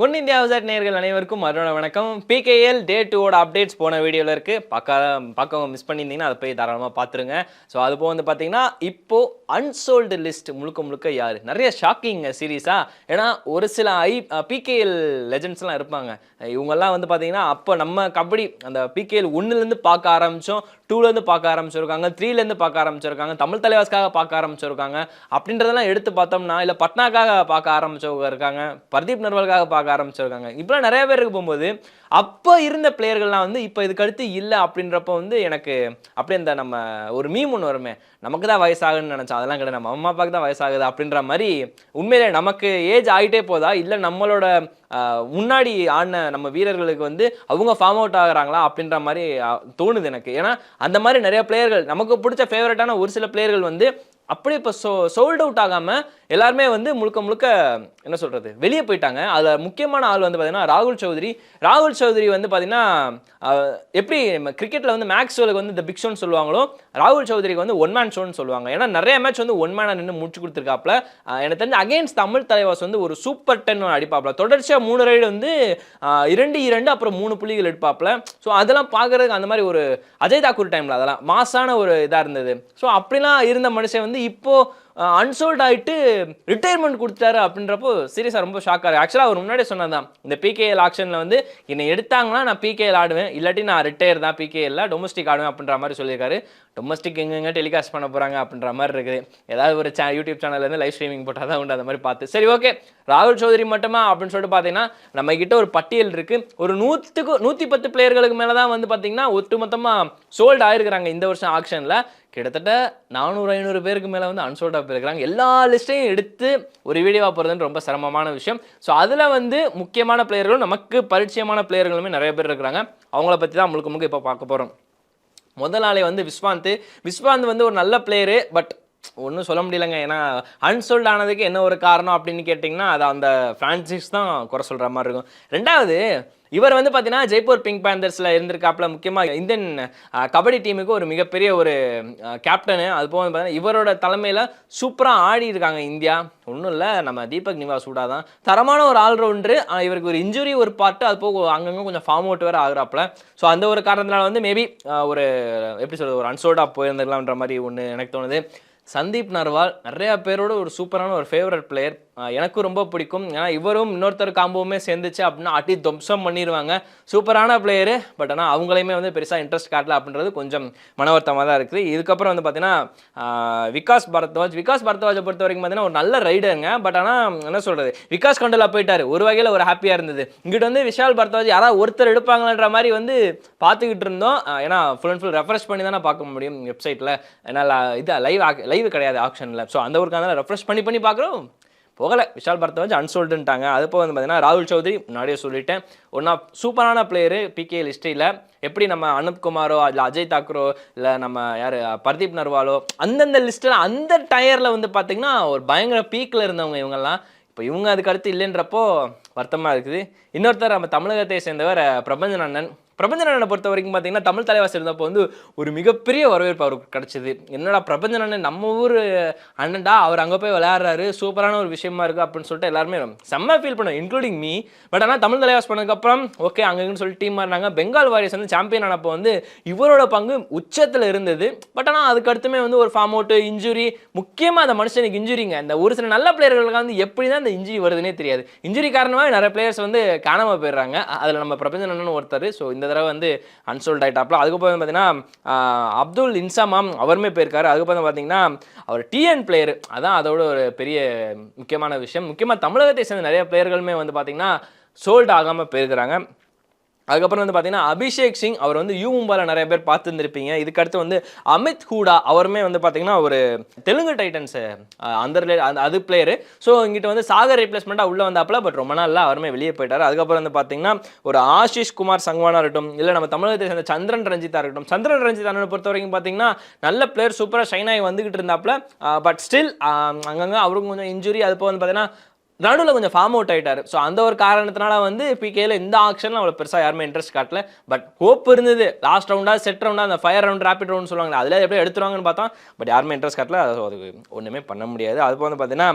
One India VSAT நேயர்கள் அனைவருக்கும் மறுநாள் வணக்கம். பிகேஎல் டே 2ஓட அப்டேட்ஸ் போன வீடியோவில் இருக்குது. பார்க்கவங்க மிஸ் பண்ணியிருந்தீங்கன்னா அதை போய் தாராளமாக பார்த்துருங்க. ஸோ அது போக வந்து பார்த்தீங்கன்னா இப்போது அன்சோல்டு லிஸ்ட் முழுக்க முழுக்க யார் நிறைய ஷாக்கிங் சீரீஸாக. ஏன்னா ஒரு சில பிகேஎல் லெஜண்ட்ஸ்லாம் இருப்பாங்க. இவங்கெல்லாம் வந்து பார்த்தீங்கன்னா அப்போ நம்ம கபடி அந்த பிகேஎல் 1லேருந்து பார்க்க ஆரம்பித்தோம், 2லேருந்து பார்க்க ஆரம்பிச்சிருக்காங்க, 3லேருந்து பார்க்க ஆரம்பிச்சிருக்காங்க, தமிழ் தலைவாஸ்க்காக பார்க்க ஆரம்பிச்சிருக்காங்க. அப்படின்றதெல்லாம் எடுத்து பார்த்தோம்னா இல்லை பட்னாக்காக பார்க்க ஆரம்பிச்சவங்க இருக்காங்க, பர்தீப் நர்வாலுக்காக பார்க்க ஆரம்பிச்சிருக்காங்க. இப்பெல்லாம் நிறைய பேருக்கு போகும்போது அப்போ இருந்த பிளேயர்கள்லாம் வந்து இப்போ இதுக்கு அடுத்து இல்லை அப்படின்றப்ப வந்து எனக்கு அப்படியே இந்த நம்ம ஒரு மீம் ஒன்று வருமே, நமக்கு தான் வயசாகுன்னு நினச்சோம், அதெல்லாம் கிடையாது, நம்ம அம்மா அப்பாவுக்கு தான் வயசாகுது அப்படின்ற மாதிரி. உண்மையிலே நமக்கு ஏஜ் ஆகிட்டே போதா இல்லை நம்மளோட முன்னாடி ஆடின நம்ம வீரர்களுக்கு வந்து அவங்க ஃபார்ம் அவுட் ஆகுறாங்களா அப்படின்ற மாதிரி தோணுது எனக்கு. ஏன்னா அந்த மாதிரி நிறைய பிளேயர்கள் நமக்கு பிடிச்ச ஃபேவரட்டான ஒரு சில பிளேயர்கள் வந்து அப்படியே இப்போ சோல்ட் அவுட் ஆகாமல் எல்லாருமே வந்து முழுக்க முழுக்க என்ன சொல்கிறது வெளியே போயிட்டாங்க. அதில் முக்கியமான ஆள் வந்து பார்த்தீங்கன்னா ராகுல் சௌத்ரி வந்து பார்த்தீங்கன்னா எப்படி கிரிக்கெட்டில் வந்து மேக்ஸ்வெலுக்கு வந்து இந்த பிக் ஷோன்னு சொல்லுவாங்களோ, ராகுல் சௌத்ரிக்கு வந்து ஒன் மேன் ஷோன்னு சொல்லுவாங்க. ஏன்னா நிறைய மேட்ச் வந்து ஒன் மேனாக நின்று முடிச்சு கொடுத்துருக்காப்புல. எனக்கு தெரிஞ்ச அகெயின்ஸ்ட் தமிழ் தலைவாஸ் வந்து ஒரு சூப்பர் 10 அடிப்பாப்புல. தொடர்ச்சியாக 3 ரைடு வந்து 2-2 அப்புறம் 3 புள்ளிகள் எடுப்பாப்புல. ஸோ அதெல்லாம் பார்க்குறதுக்கு அந்த மாதிரி ஒரு அஜய் தாக்கூர் டைமில் அதெல்லாம் மாசான ஒரு இதாக இருந்தது. ஸோ அப்படிலாம் இருந்த மனுஷன் வந்து இப்போது அன்சோல்ட் ஆகிட்டு ரிட்டையர்மெண்ட் கொடுத்தாரு அப்படின்றப்போ சீரியஸாக ரொம்ப ஷாக்காக. ஆக்சுவலாக அவர் முன்னாடியே சொன்னதான், இந்த பிகேஎல் ஆக்ஷனில் வந்து என்னை எடுத்தாங்கன்னா நான் பிகேஎல் ஆடுவேன், இல்லாட்டி நான் ரிட்டையர் தான், பிகேஎல்ல டொமஸ்டிக் ஆடுவேன் அப்படின்ற மாதிரி சொல்லியிருக்காரு. டொமஸ்டிக் எங்கெங்க டெலிகாஸ்ட் பண்ண போகிறாங்க அப்படின்ற மாதிரி இருக்குது. ஏதாவது ஒரு யூடியூப் சேனல்லேருந்து லைவ் ஸ்ட்ரீமிங் போட்டால் தான் உண்டு அந்த மாதிரி பார்த்து. சரி ஓகே, ராகுல் சௌத்ரி மட்டுமா அப்படின்னு சொல்லிட்டு பார்த்தீங்கன்னா நம்மக்கிட்ட ஒரு பட்டியல் இருக்குது. ஒரு 110 பிளேயர்களுக்கு மேலே தான் வந்து பார்த்தீங்கன்னா ஒட்டுமொத்தமாக சோல்டு ஆயிருக்கிறாங்க இந்த வருஷம் ஆக்ஷனில். கிட்டத்தட்ட 400-500 பேருக்கு மேலே வந்து அன்சோல்டாக போயிருக்கிறாங்க. எல்லா லிஸ்ட்டையும் எடுத்து ஒரு வீடியோவாக போகிறதுன்னு ரொம்ப சிரமமான விஷயம். ஸோ அதில் வந்து முக்கியமான பிளேயர்களும் நமக்கு பரிச்சயமான பிளேயர்களுமே நிறைய பேர் இருக்கிறாங்க. அவங்கள பற்றி தான் முழுக்க இப்போ பார்க்க போகிறோம். முதல் ஆளே வந்து விஸ்வாந்த் வந்து ஒரு நல்ல பிளேயரு, பட் ஒன்றும் சொல்ல முடியலைங்க. ஏன்னா அன்சோல்ட் ஆனதுக்கு என்ன ஒரு காரணம் அப்படின்னு கேட்டிங்கன்னா அது அந்த ஃப்ரான்சைஸ் தான் குறை சொல்கிற மாதிரி இருக்கும். ரெண்டாவது இவர் வந்து பார்த்தீங்கன்னா ஜெய்ப்பூர் பிங்க் பேந்தர்ஸில் இருந்திருக்காப்புல. முக்கியமாக இந்தியன் கபடி டீமுக்கு ஒரு மிகப்பெரிய ஒரு கேப்டனு. அது போக பார்த்தீங்கன்னா இவரோட தலைமையில் சூப்பராக ஆடி இருக்காங்க இந்தியா. ஒன்றும் இல்லை, நம்ம தீபக் நிவாஸ் சூடா தான் தரமான ஒரு ஆல்ரவுண்டரு. இவருக்கு ஒரு இன்ஜுரி ஒரு பார்ட்டு, அது போக அங்கங்கே கொஞ்சம் ஃபார்ம் அவுட் வேறு ஆகுறாப்புல. ஸோ அந்த ஒரு காரணத்தினால வந்து மேபி ஒரு எப்படி சொல்கிறது ஒரு அன்சோல்டாக போயிருந்துக்கலாம்ன்ற மாதிரி ஒன்று எனக்கு தோணுது. சந்தீப் நர்வால் நிறையா பேரோட ஒரு சூப்பரான ஒரு ஃபேவரட் பிளேயர், எனக்கும் ரொம்ப பிடிக்கும். ஏன்னா இவரும் இன்னொருத்தர் காம்போவுமே சேர்ந்துச்சு அப்படின்னா அடி துவம்சம் பண்ணிடுவாங்க. சூப்பரான பிளேயரு, பட் ஆனால் அவங்களையுமே வந்து பெருசாக இன்ட்ரெஸ்ட் காட்டல அப்படின்றது கொஞ்சம் மனவர்த்தமாக தான் இருக்குது. இதுக்கப்புறம் வந்து பார்த்தீங்கன்னா விகாஸ் பரத்வாஜை பொறுத்த வரைக்கும் பார்த்தீங்கன்னா ஒரு நல்ல ரைடருங்க. பட் ஆனால் என்ன சொல்கிறது, விகாஸ் கண்டலா போயிட்டார், ஒரு வகையில் ஒரு ஹாப்பியாக இருந்தது. இங்கிட்ட வந்து விஷால் பரத்வாஜ் யாராவது ஒருத்தர் எடுப்பாங்கன்ற மாதிரி வந்து பார்த்துக்கிட்டு இருந்தோம். ஏன்னா ஃபுல் அண்ட் ஃபுல் ரெஃப்ரெஷ் பண்ணி தானே பார்க்க முடியும் வெப்சைட்டில். ஏன்னா இது லைவ் கிடையாது ஆக்ஷனில். ஸோ அந்த ஒரு காரணம் ரெஃப்ரெஷ் பண்ணி பார்க்குறோம், போகலை. விஷால் பரத்வாஜ் அன்சோல்டுன்ட்டாங்க. அது போக வந்து பார்த்தீங்கன்னா ராகுல் சௌத்ரி முன்னாடியே சொல்லிட்டேன், ஒன்றா சூப்பரான பிளேயரு பிகேஎல் ஹிஸ்ட்ரியில். எப்படி நம்ம அனுப் குமாரோ இல்லை அஜய் தாக்கூரோ இல்லை நம்ம யார் பர்தீப் நர்வாலோ அந்தந்த லிஸ்ட்டில் அந்த டயரில் வந்து பார்த்திங்கன்னா ஒரு பயங்கர பீக்கில் இருந்தவங்க இவங்கெல்லாம். இப்போ இவங்க அதுக்கு அடுத்து இல்லைன்றப்போ வருத்தமாக இருக்குது. இன்னொருத்தர் நம்ம தமிழகத்தை சேர்ந்தவர் பிரபஞ்சனனை பொறுத்த வரைக்கும் பார்த்தீங்கன்னா தமிழ் தலைவாஸ் இருந்தப்போ வந்து ஒரு மிகப்பெரிய வரவேற்பு அவருக்கு கிடச்சிது. என்னடா பிரபஞ்சனன் நம்ம ஊர் அண்ணன்டா, அவர் அங்கே போய் விளையாடுறாரு, சூப்பரான ஒரு விஷயமா இருக்குது அப்படின்னு சொல்லிட்டு எல்லாருமே செம்ம ஃபீல் பண்ணுவோம், இன்க்ளூடிங் மீ. பட் ஆனால் தமிழ் தலைவாஸ் பண்ணதுக்கப்புறம் ஓகே அங்கன்னு சொல்லி டீம் மாறினாங்க. பெங்கால் வாரியர்ஸ் வந்து சாம்பியன் ஆனப்போ வந்து இவரோட பங்கு உச்சத்தில் இருந்தது. பட் ஆனால் அதுக்கு அடுத்துமே வந்து ஒரு ஃபார்ம் அவுட்டு, இன்ஜுரி, முக்கியமாக அந்த மனுஷனுக்கு இன்ஜுரிங்க. இந்த ஒரு சில நல்ல பிளேயர்களுக்கு வந்து எப்படி தான் இந்த இன்ஜுரி வருதுன்னே தெரியாது. இன்ஜுரி காரணமாக நிறைய பிளேயர்ஸ் வந்து காணாமல் போயிடுறாங்க. அதில் நம்ம பிரபஞ்சனன் ஒருத்தர். ஸோ இந்த தடவை வந்து அன்சோல்ட் ஆயிட்டாப்ல. அதுக்கப்புறம் பார்த்தீங்கன்னா அப்துல் இன்சாமாம் அவருமே போயிருக்காரு. அதுக்கப்புறம் பார்த்தீங்கன்னா அவர் டிஎன் பிளேயர், அதான் அதோட ஒரு பெரிய முக்கியமான விஷயம். முக்கியமாக தமிழகத்தை சேர்ந்த நிறைய பிளேயர்களுமே வந்து பார்த்தீங்கன்னா சோல்ட் ஆகாமல் போயிருக்கிறாங்க. அதுக்கப்புறம் வந்து பார்த்தீங்கன்னா அபிஷேக் சிங், அவர் வந்து யூ மும்பாவில் நிறைய பேர் பார்த்துருந்துருப்பீங்க. இதுக்கடுத்து வந்து அமித் ஹூடா, அவருமே வந்து பார்த்தீங்கன்னா ஒரு தெலுங்கு டைட்டன்ஸு அது பிளேயரு. ஸோ இங்கிட்ட வந்து சாகர் ரீப்ளேஸ்மெண்ட்டாக உள்ளே வந்தாப்புல, பட் ரொம்ப நாளில் அவருமே வெளியே போயிட்டார். அதுக்கப்புறம் வந்து பார்த்தீங்கன்னா ஒரு ஆஷிஷ் குமார் சங்வானா இருக்கட்டும், இல்லை நம்ம தமிழகத்தை சேர்ந்த சந்திரன் ரஞ்சிதா இருக்கட்டும். சந்திரன் ரஞ்சிதா பொறுத்த வரைக்கும் பார்த்தீங்கன்னா நல்ல பிளேயர், சூப்பராக ஷைன் ஆகி வந்துகிட்டு இருந்தாப்புல. பட் ஸ்டில் அங்கங்கே அவருக்கும் கொஞ்சம் இன்ஜுரி. அது போக வந்து பார்த்தீங்கன்னா நடுவில் கொஞ்சம் ஃபார்ம் அவுட் ஆகிட்டார். ஸோ அந்த ஒரு காரணத்தினால வந்து பிகேல இந்த ஆக்ஷனில் அவ்வளோ பெருசாக யாருமே இன்ட்ரெஸ்ட் காட்டல. பட் ஹோப் இருந்தது லாஸ்ட் ரவுண்டாக செட் ரவுண்டாக அந்த ஃபயர் ரவுண்ட் ரேபிட் ரவுண்ட் சொல்லுவாங்க, அதில் எப்படி எடுத்துருவாங்கன்னு பார்த்தோம். பட் யாருமே இன்ட்ரெஸ்ட் காட்டல. அது ஒன்றுமே பண்ண முடியாது. அது வந்து பார்த்தீங்கன்னா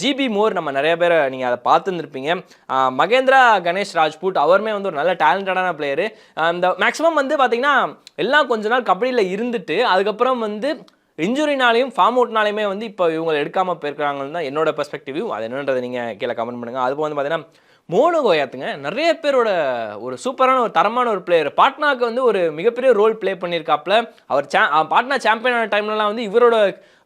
ஜிபி மோர் நம்ம நிறைய பேர் நீங்கள் அதை பார்த்துருந்துருப்பீங்க. மகேந்திரா கணேஷ் ராஜ்பூட் அவருமே வந்து ஒரு நல்ல டேலண்டடான பிளேயரு. இந்த மேக்ஸிமம் வந்து பார்த்தீங்கன்னா எல்லாம் கொஞ்ச நாள் கபடியில் இருந்துட்டு அதுக்கப்புறம் வந்து இன்ஜுரினாலையும் ஃபார்ம் அவுட்னாலையுமே வந்து இப்போ இவங்க எடுக்காமல் போயிருக்கிறாங்கன்னு தான் என்னோட பெர்ஸ்பெக்டிவ். அது என்னன்றதை நீங்கள் கீழே கமெண்ட் பண்ணுங்கள். அது வந்து பார்த்தீங்கன்னா மோனு கோயாத்துங்க நிறைய பேரோட ஒரு சூப்பரான ஒரு தரமான ஒரு பிளேயர். பாட்னாவுக்கு வந்து ஒரு மிகப்பெரிய ரோல் ப்ளே பண்ணியிருக்காப்புல. அவர் பாட்னா சாம்பியனான டைம்லலாம் வந்து இவரோட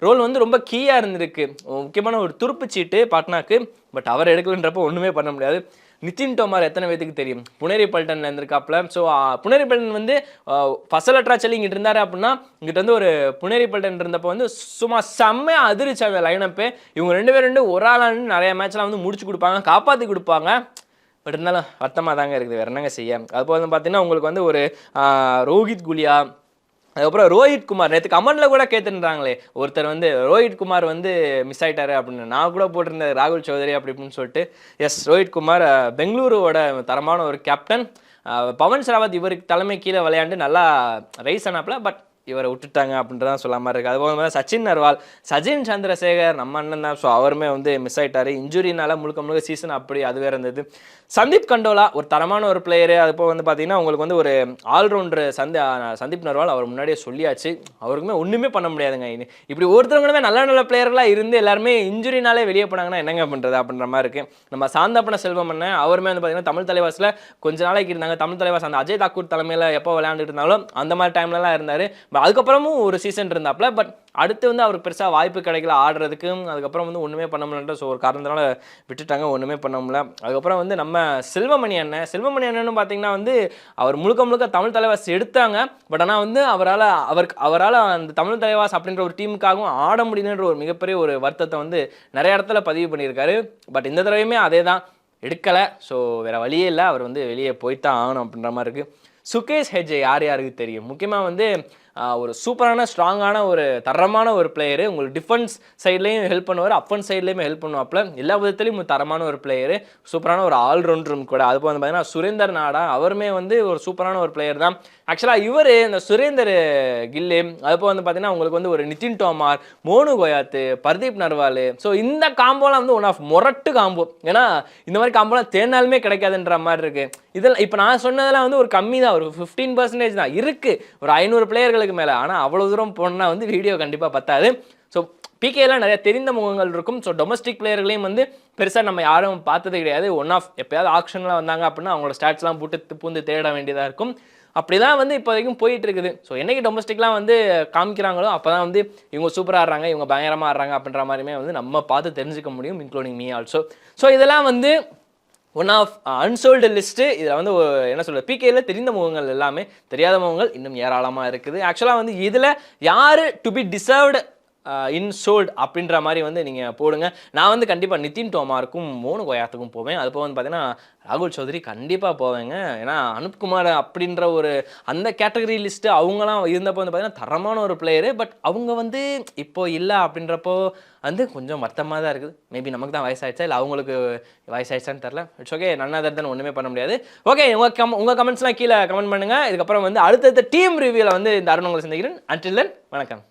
ரோல் வந்து ரொம்ப கீயாக இருந்திருக்கு. முக்கியமான ஒரு துருப்பு சீட்டு பாட்னாக்கு. பட் அவர் எடுக்கலன்றப்போ ஒன்றுமே பண்ண முடியாது. நிதின் தோமார் எத்தனை பேருக்கு தெரியும், புனேரி பல்டனில் இருந்திருக்காப்புல. ஸோ புனேரி பல்டன் வந்து ஃபசல் அட்ராச்சலி இங்கிட்டு இருந்தார் அப்படின்னா இங்கிட்ட வந்து ஒரு புனேரி பல்டன் இருந்தப்போ வந்து சும்மா செம்மையாக அதிர்ச்சி லைனப்பு. இவங்க ரெண்டு பேரும் ஒரு ஆளான்னு நிறைய மேட்ச்லாம் வந்து முடிச்சு கொடுப்பாங்க, காப்பாற்றி கொடுப்பாங்க. பட் இருந்தாலும் வருத்தமாக தாங்க இருக்குது, வேறு என்னங்க செய்ய. அதுபோல் வந்து பார்த்தீங்கன்னா உங்களுக்கு வந்து ஒரு ரோஹித் குலியா, அதுக்கப்புறம் ரோஹித் குமார் நேற்று கமெண்ட்டில் கூட கேட்டுருந்தாங்களே ஒருத்தர் வந்து ரோஹித் குமார் வந்து மிஸ் ஆகிட்டாரு அப்படின்னு. நான் கூட போட்டிருந்தேன் ராகுல் சௌதரி அப்படி இப்படின்னு சொல்லிட்டு. எஸ், ரோஹித் குமார் பெங்களூரோட தரமான ஒரு கேப்டன். பவன் ஷராவத் இவருக்கு தலைமை கீழே விளையாண்டு நல்லா ரைஸ் ஆனாப்பில். பட் இவரை விட்டுட்டாங்க அப்படின்றதான் சொல்ல மாதிரி இருக்குது. அதுபோல் சச்சின் நர்வால், சச்சின் சந்திரசேகர் நம்ம அண்ணன் தான். ஸோ அவருமே வந்து மிஸ் ஆகிட்டார் இன்ஜுரினால. முழுக்க சீசன் அப்படி அது வேறு இருந்தது. சந்தீப் கண்டோலா ஒரு தரமான ஒரு பிளேயரு. அதுப்போ வந்து பார்த்தீங்கன்னா உங்களுக்கு வந்து ஒரு ஆல்ரவுண்டர் சந்தீப் நர்வால். அவர் முன்னாடியே சொல்லியாச்சு, அவருக்குமே ஒன்றுமே பண்ண முடியாதுங்க. இப்படி ஒருத்தவங்களுமே நல்ல நல்ல பிளேயர்களாக இருந்து எல்லாருமே இன்ஜுரினாலே வெளியே போனாங்கன்னா என்னங்க பண்ணுறது அப்படின்ற மாதிரி இருக்குது. நம்ம சாந்தாப்பன செல்வம் அண்ணன் அவருமே வந்து பார்த்தீங்கன்னா தமிழ் தலைவாசில் கொஞ்ச நாளைக்கு இருந்தாங்க. தமிழ் தலைவாஸ் அந்த அஜய் தாக்கூர் தலைமையில் எப்போ விளையாண்டுட்டு இருந்தாலும் அந்த மாதிரி டைம்லலாம் இருந்தார். அதுக்கப்புறமும் ஒரு சீசன் இருந்தாப்புல. பட் அடுத்து வந்து அவருக்கு பெருசாக வாய்ப்பு கிடைக்கல ஆடுறதுக்கும். அதுக்கப்புறம் வந்து ஒன்றுமே பண்ண முடியல. ஸோ ஒரு காரணத்தினால விட்டுட்டாங்க, ஒன்றுமே பண்ண முடியல. அதுக்கப்புறம் வந்து நம்ம செல்வமணி அண்ணன் பார்த்தீங்கன்னா வந்து அவர் முழுக்க தமிழ் தலைவாஸ் எடுத்தாங்க. பட் ஆனால் வந்து அவரால் அந்த தமிழ் தலைவாஸ் அப்படின்ற ஒரு டீமுக்காகவும் ஆட முடியுன்ற ஒரு மிகப்பெரிய ஒரு வருத்தத்தை வந்து நிறைய இடத்துல பதிவு பண்ணியிருக்காரு. பட் இந்த தடவையுமே அதே தான், எடுக்கலை. ஸோ வேறு வழியே இல்லை, அவர் வந்து வெளியே போய்த்தான் ஆகணும் அப்படின்ற மாதிரி இருக்குது. சுகேஷ் ஹெஜே யாருக்கு தெரியும், முக்கியமாக வந்து ஒரு சூப்பரான ஸ்ட்ராங்கான ஒரு தரமான ஒரு பிளேயரு. உங்களுக்கு டிஃபென்ஸ் சைட்லேயும் ஹெல்ப் பண்ணுவார், அஃபென்ஸ் சைட்லேயுமே ஹெல்ப் பண்ணுவாப்புல. எல்லா விதத்துலையும் தரமான ஒரு பிளேயரு, சூப்பரான ஒரு ஆல்ரவுண்டரும் கூட. அதுபோல் வந்து பார்த்தீங்கன்னா சுரேந்தர் நாடா அவருமே வந்து ஒரு சூப்பரான ஒரு பிளேயர் தான். ஆக்சுவலாக இவர் இந்த சுரேந்தர் கில்லு, அதுபோல் வந்து பார்த்தீங்கன்னா உங்களுக்கு வந்து ஒரு நிதின் தோமார், மோனு கோயாத்து, பர்தீப் நர்வால். ஸோ இந்த காம்போலாம் வந்து ஒன் ஆஃப் மொரட்டு காம்போ. ஏன்னா இந்த மாதிரி காம்போலாம் தேர்னாலுமே கிடைக்காதுன்ற மாதிரி இருக்குது. இதெல்லாம் இப்போ நான் சொன்னதெல்லாம் வந்து ஒரு கம்மி தான், ஒரு 15% தான் இருக்குது ஒரு 500 பிளேயர்களுக்கு மேலே. ஆனால் அவ்வளோ தூரம் போனால் வந்து வீடியோ கண்டிப்பாக பத்தாது. ஸோ பிகேலாம் நிறைய தெரிந்த முகங்கள் இருக்கும். ஸோ டொமஸ்டிக் பிளேயர்களையும் வந்து பெருசாக நம்ம யாரும் பார்த்தது கிடையாது. ஒன் ஆஃப் எப்போயாவது ஆக்ஷன்லாம் வந்தாங்க அப்படின்னா அவங்களோட ஸ்டாட்ஸ்லாம் போட்டு பூந்து தேட வேண்டியதாக இருக்கும். அப்படி தான் வந்து இப்போ வரைக்கும் போயிட்டு இருக்குது. ஸோ என்னைக்கு டொமஸ்டிக்லாம் வந்து காமிக்கிறாங்களோ அப்போ தான் வந்து இவங்க சூப்பராக ஆடுறாங்க, இவங்க பயங்கரமாக ஆடுறாங்க அப்படின்ற மாதிரியுமே வந்து நம்ம பார்த்து தெரிஞ்சுக்க முடியும், இன்க்ளூடிங் மீ ஆல்சோ. ஸோ இதெல்லாம் வந்து ஒன் ஆஃப் அன்சோல்டு லிஸ்ட்டு. இதில் வந்து என்ன சொல்கிறது, பிகேயில் தெரிந்த முகங்கள் எல்லாமே, தெரியாத முகங்கள் இன்னும் ஏராளமாக இருக்குது. ஆக்சுவலாக வந்து இதில் யார் டு பி டிசர்வ்டு இன்சோல்ட் அப்படின்ற மாதிரி வந்து நீங்கள் போடுங்க. நான் வந்து கண்டிப்பாக நிதின் தோமாருக்கும் மோனு கோயாத்துக்கும் போவேன். அது போக வந்து பார்த்தீங்கன்னா ராகுல் சௌதரி கண்டிப்பாக போவேங்க. ஏன்னா அனுப்குமார் அப்படின்ற ஒரு அந்த கேட்டகரி லிஸ்ட்டு அவங்களாம் இருந்தப்போ வந்து பார்த்தீங்கன்னா தரமான ஒரு பிளேயரு. பட் அவங்க வந்து இப்போது இல்லை அப்படின்றப்போ வந்து கொஞ்சம் வருத்தமாக தான் இருக்குது. மேபி நமக்கு தான் வயசாகிடுச்சா இல்லை அவங்களுக்கு வயசாகிடுச்சான்னு தெரில. இட்ஸ் ஓகே, நன்னாதர் தான், ஒன்றுமே பண்ண முடியாது. ஓகே, உங்கள் கமெண்ட்ஸ்லாம் கீழே கமெண்ட் பண்ணுங்கள். இதுக்கப்புறம் வந்து அடுத்தடுத்த டீம் ரிவ்யூவில் வந்து இந்த அருண் உங்களை சந்திக்கிறேன். அன்டில் தென் வணக்கம்.